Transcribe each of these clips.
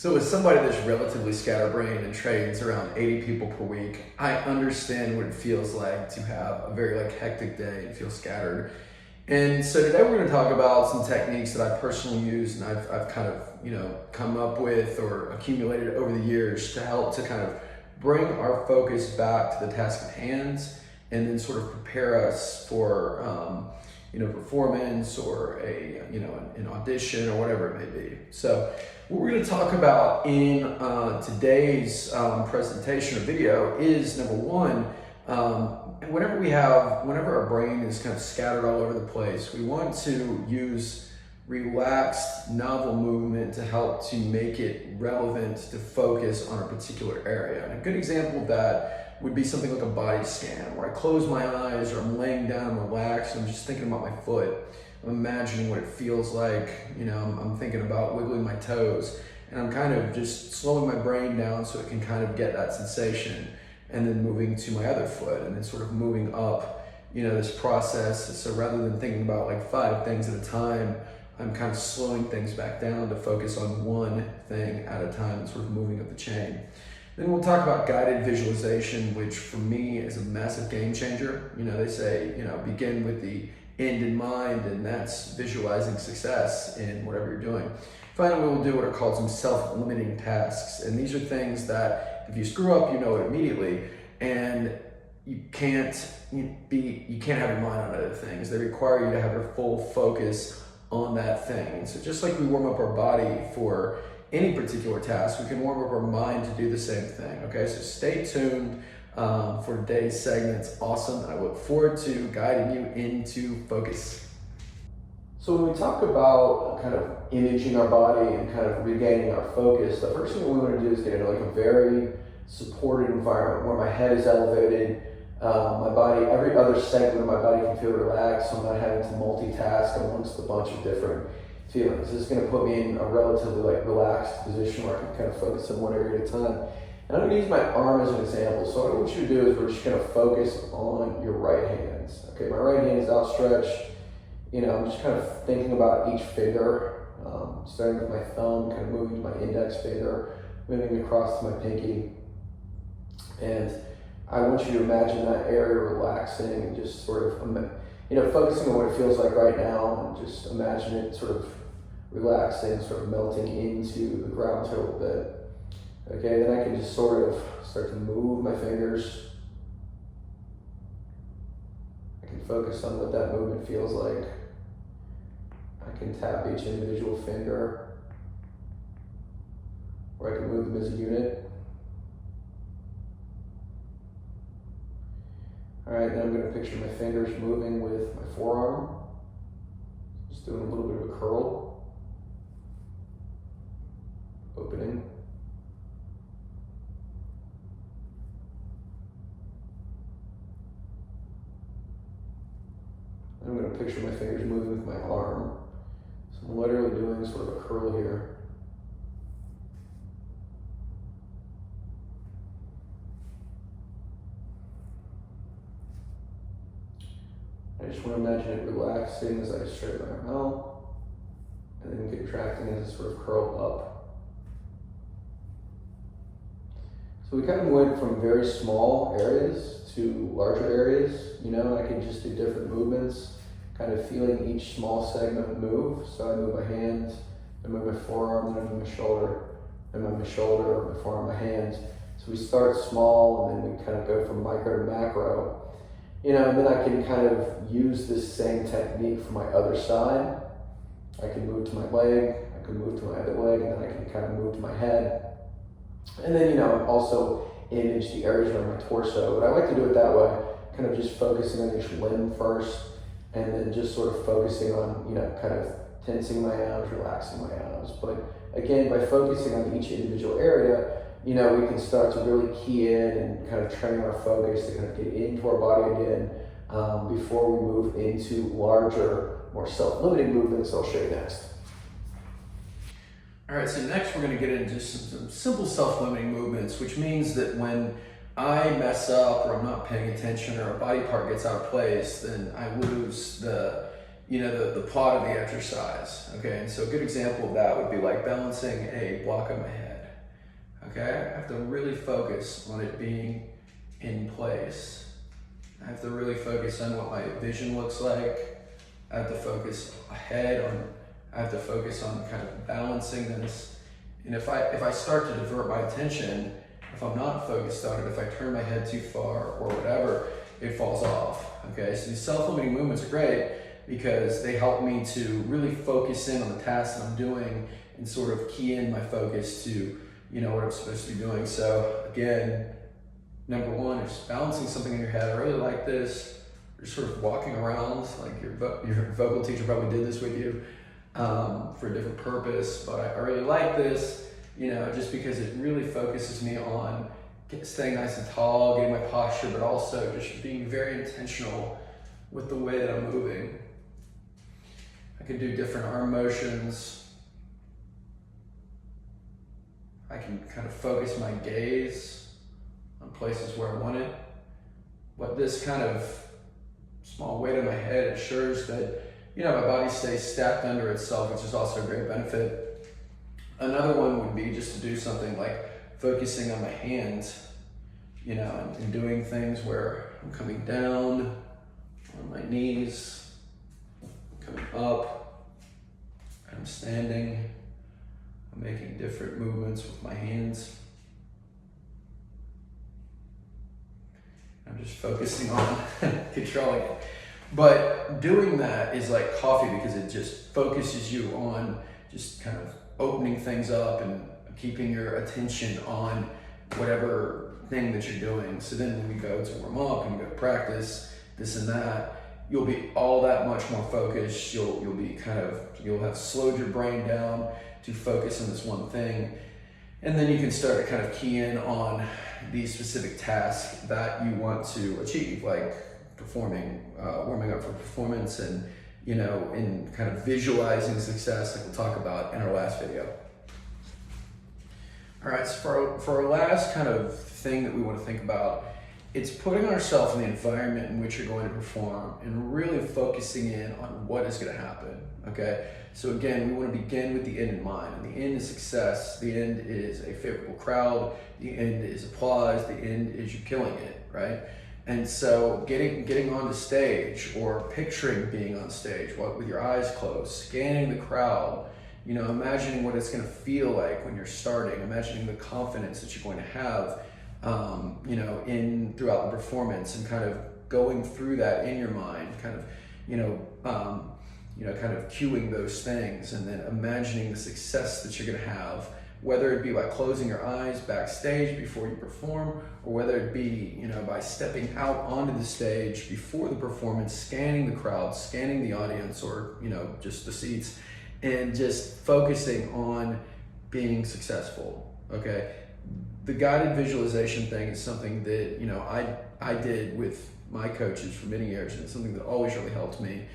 So as somebody that's relatively scatterbrained and trains around 80 people per week, I understand what it feels like to have a very hectic day and feel scattered. And so today we're going to talk about some techniques that I personally use and I've kind of, come up with or accumulated over the years to help to kind of bring our focus back to the task at hand and then sort of prepare us for, performance or an audition or whatever it may be. So what we're going to talk about in today's presentation or video is number one, whenever our brain is kind of scattered all over the place, we want to use relaxed, novel movement to help to make it relevant to focus on a particular area. And a good example of that would be something like a body scan, where I close my eyes or I'm laying down and relaxed, I'm just thinking about my foot. I'm imagining what it feels like, I'm thinking about wiggling my toes, and I'm kind of just slowing my brain down so it can kind of get that sensation, and then moving to my other foot, and then sort of moving up, this process. So rather than thinking about like 5 things at a time, I'm kind of slowing things back down to focus on one thing at a time and sort of moving up the chain. Then we'll talk about guided visualization, which for me is a massive game changer. They say, begin with the end in mind, and that's visualizing success in whatever you're doing. Finally, we'll do what are called some self-limiting tasks. And these are things that if you screw up, you know it immediately, and you can't have your mind on other things. They require you to have your full focus on that thing. And so just like we warm up our body for any particular task, we can warm up our mind to do the same thing. Okay, so stay tuned for today's segment. It's awesome. I look forward to guiding you into focus. So when we talk about kind of imaging our body and kind of regaining our focus, the first thing we want to do is get into a very supported environment where my head is elevated, my body, every other segment of my body can feel relaxed, so I'm not having to multitask amongst a bunch of different feelings. This is going to put me in a relatively relaxed position where I can kind of focus on one area at a time. And I'm going to use my arm as an example. So what I want you to do is we're just going to focus on your right hand. Okay, my right hand is outstretched. I'm just kind of thinking about each finger, starting with my thumb, kind of moving to my index finger, moving across to my pinky. And I want you to imagine that area relaxing and just sort of, focusing on what it feels like right now, and just imagine it sort of relaxing, sort of melting into the ground a little bit. Okay, then I can just sort of start to move my fingers. I can focus on what that movement feels like. I can tap each individual finger, or I can move them as a unit. All right, then I'm going to picture my fingers moving with my forearm, just doing a little bit of a curl, opening. I'm going to picture my fingers moving with my arm. So I'm literally doing sort of a curl here. I just want to imagine it relaxing as I straighten my arm out, and then contracting as I sort of curl up. So we kind of went from very small areas to larger areas. I can just do different movements, kind of feeling each small segment move. So I move my hand, I move my forearm, then I move my shoulder, then my shoulder, my forearm, my hand. So we start small, and then we kind of go from micro to macro. And then I can kind of use this same technique for my other side. I can move to my leg, I can move to my other leg, and then I can kind of move to my head. And then, also image the areas around my torso. But I like to do it that way, kind of just focusing on each limb first, and then just sort of focusing on, kind of tensing my arms, relaxing my arms. But again, by focusing on each individual area, we can start to really key in and kind of train our focus to kind of get into our body again before we move into larger, more self-limiting movements I'll show you next. All right, so next we're going to get into some simple self-limiting movements, which means that when I mess up or I'm not paying attention or a body part gets out of place, then I lose the plot of the exercise. Okay, and so a good example of that would be like balancing a block on my head. okay? I have to really focus on it being in place. I have to really focus on what my vision looks like. I have to focus ahead on, I have to focus on kind of balancing this. And if I start to divert my attention, if I'm not focused on it, if I turn my head too far or whatever, it falls off, okay? So these self-limiting movements are great because they help me to really focus in on the task that I'm doing and sort of key in my focus to, what I'm supposed to be doing. So again, number one is balancing something in your head. I really like this. You're sort of walking around, like your vocal teacher probably did this with you for a different purpose, but I really like this, just because it really focuses me on staying nice and tall, getting my posture, but also just being very intentional with the way that I'm moving. I can do different arm motions. I can kind of focus my gaze on places where I want it. But this kind of small weight on my head ensures that, my body stays stacked under itself, which is also a great benefit. Another one would be just to do something like focusing on my hands, and doing things where I'm coming down on my knees, coming up, and I'm standing. I'm making different movements with my hands. I'm just focusing on controlling it. But doing that is like coffee because it just focuses you on just kind of opening things up and keeping your attention on whatever thing that you're doing. So then when we go to warm up and you go to practice, this and that, you'll be all that much more focused. You'll have slowed your brain down to focus on this one thing. And then you can start to kind of key in on these specific tasks that you want to achieve, like warming up for performance and, in kind of visualizing success like we'll talk about in our last video. All right, so for our last kind of thing that we want to think about, it's putting ourselves in the environment in which you're going to perform and really focusing in on what is going to happen, okay? So again, we want to begin with the end in mind, and the end is success, the end is a favorable crowd, the end is applause, the end is you killing it, right? And so getting on the stage or picturing being on stage with your eyes closed, scanning the crowd, imagining what it's going to feel like when you're starting, imagining the confidence that you're going to have, throughout the performance, and kind of going through that in your mind, kind of cueing those things, and then imagining the success that you're going to have, whether it be by closing your eyes backstage before you perform, or whether it be, by stepping out onto the stage before the performance, scanning the crowd, scanning the audience, or, just the seats, and just focusing on being successful, okay? The guided visualization thing is something that, I did with my coaches for many years, and it's something that always really helped me.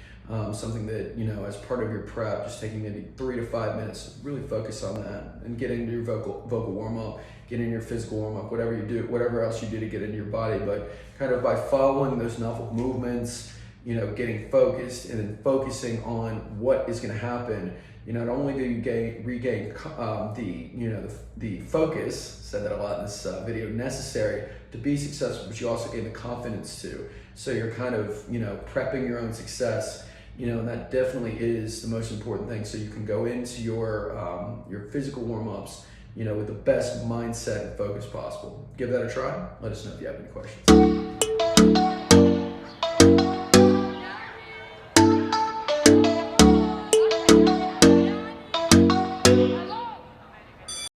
Something that, as part of your prep, just taking maybe 3 to 5 minutes to really focus on that and get into your vocal warm-up, get in your physical warm-up, whatever you do, whatever else you do to get into your body. But kind of by following those novel movements, getting focused and then focusing on what is going to happen, not only do you regain the focus, said that a lot in this video, necessary to be successful, but you also gain the confidence too. So you're kind of, prepping your own success, and that definitely is the most important thing. So you can go into your physical warm-ups, with the best mindset and focus possible. Give that a try. Let us know if you have any questions.